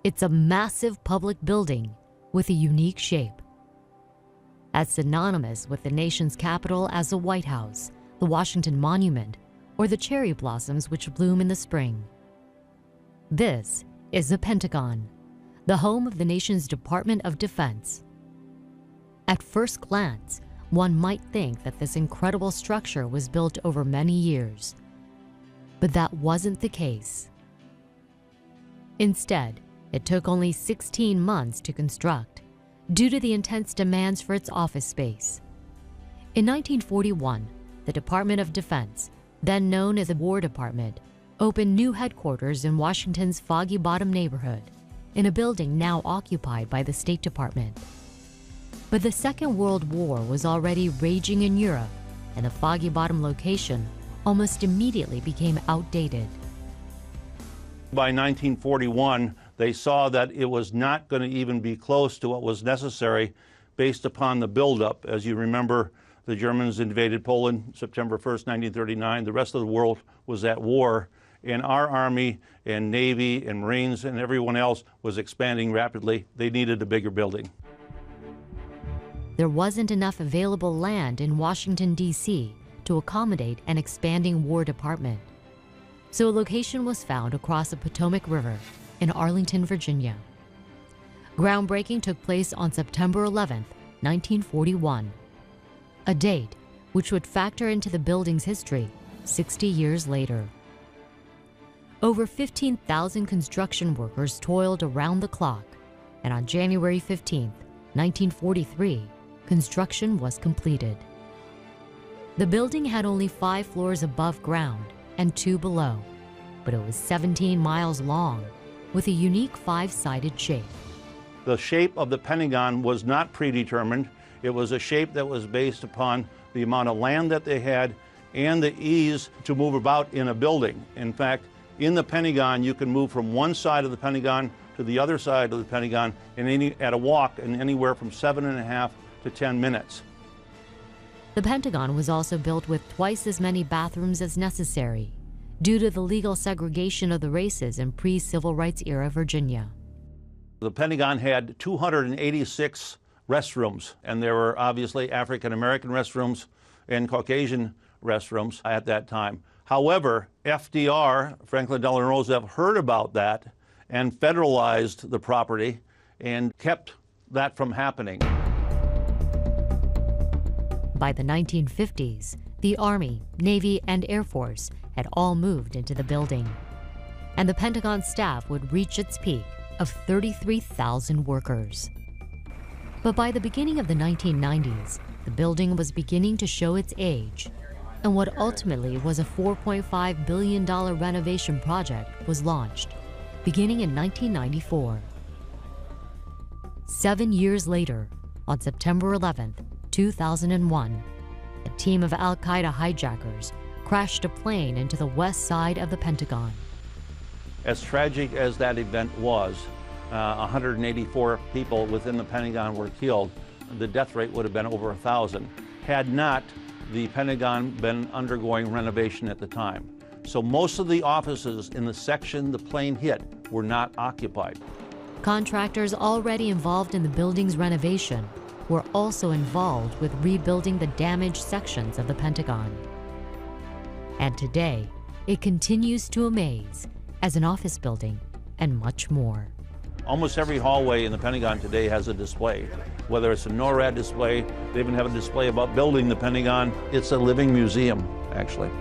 It's a massive public building with a unique shape. As synonymous with the nation's capital as the White House, the Washington Monument, or the cherry blossoms which bloom in the spring. This is the Pentagon, the home of the nation's Department of Defense. At first glance, one might think that this incredible structure was built over many years, but that wasn't the case. Instead, it took only 16 months to construct due to the intense demands for its office space. In 1941, the Department of Defense, then known as the War Department, opened new headquarters in Washington's Foggy Bottom neighborhood, in a building now occupied by the State Department. But the Second World War was already raging in Europe, and the Foggy Bottom location almost immediately became outdated. By 1941, they saw that it was not going to even be close to what was necessary based upon the buildup. As you remember, the Germans invaded Poland September 1st, 1939. The rest of the world was at war, and our Army and Navy and Marines and everyone else was expanding rapidly. They needed a bigger building. There wasn't enough available land in Washington, D.C. to accommodate an expanding War Department. So a location was found across the Potomac River in Arlington, Virginia. Groundbreaking took place on September 11, 1941, a date which would factor into the building's history 60 years later. Over 15,000 construction workers toiled around the clock, and on January 15, 1943, construction was completed. The building had only 5 floors above ground and 2 below, but it was 17 miles long with a unique 5-sided shape. The shape of the Pentagon was not predetermined. It was a shape that was based upon the amount of land that they had and the ease to move about in a building. In fact, in the Pentagon, you can move from one side of the Pentagon to the other side of the Pentagon at a walk in anywhere from 7.5 to 10 minutes. The Pentagon was also built with twice as many bathrooms as necessary due to the legal segregation of the races in pre-civil rights era Virginia. The Pentagon had 286 restrooms, and there were obviously African-American restrooms and Caucasian restrooms at that time. However, FDR, Franklin Delano Roosevelt, heard about that and federalized the property and kept that from happening. By the 1950s, the Army, Navy, and Air Force had all moved into the building, and the Pentagon staff would reach its peak of 33,000 workers. But by the beginning of the 1990s, the building was beginning to show its age, and what ultimately was a $4.5 billion renovation project was launched, beginning in 1994. 7 years later, on September 11, 2001, a team of al-Qaeda hijackers crashed a plane into the west side of the Pentagon. As tragic as that event was, 184 people within the Pentagon were killed. The death rate would have been over 1,000 had not the Pentagon been undergoing renovation at the time. So most of the offices in the section the plane hit were not occupied. Contractors already involved in the building's renovation were also involved with rebuilding the damaged sections of the Pentagon. And today, it continues to amaze as an office building and much more. Almost every hallway in the Pentagon today has a display. Whether it's a NORAD display, they even have a display about building the Pentagon. It's a living museum, actually.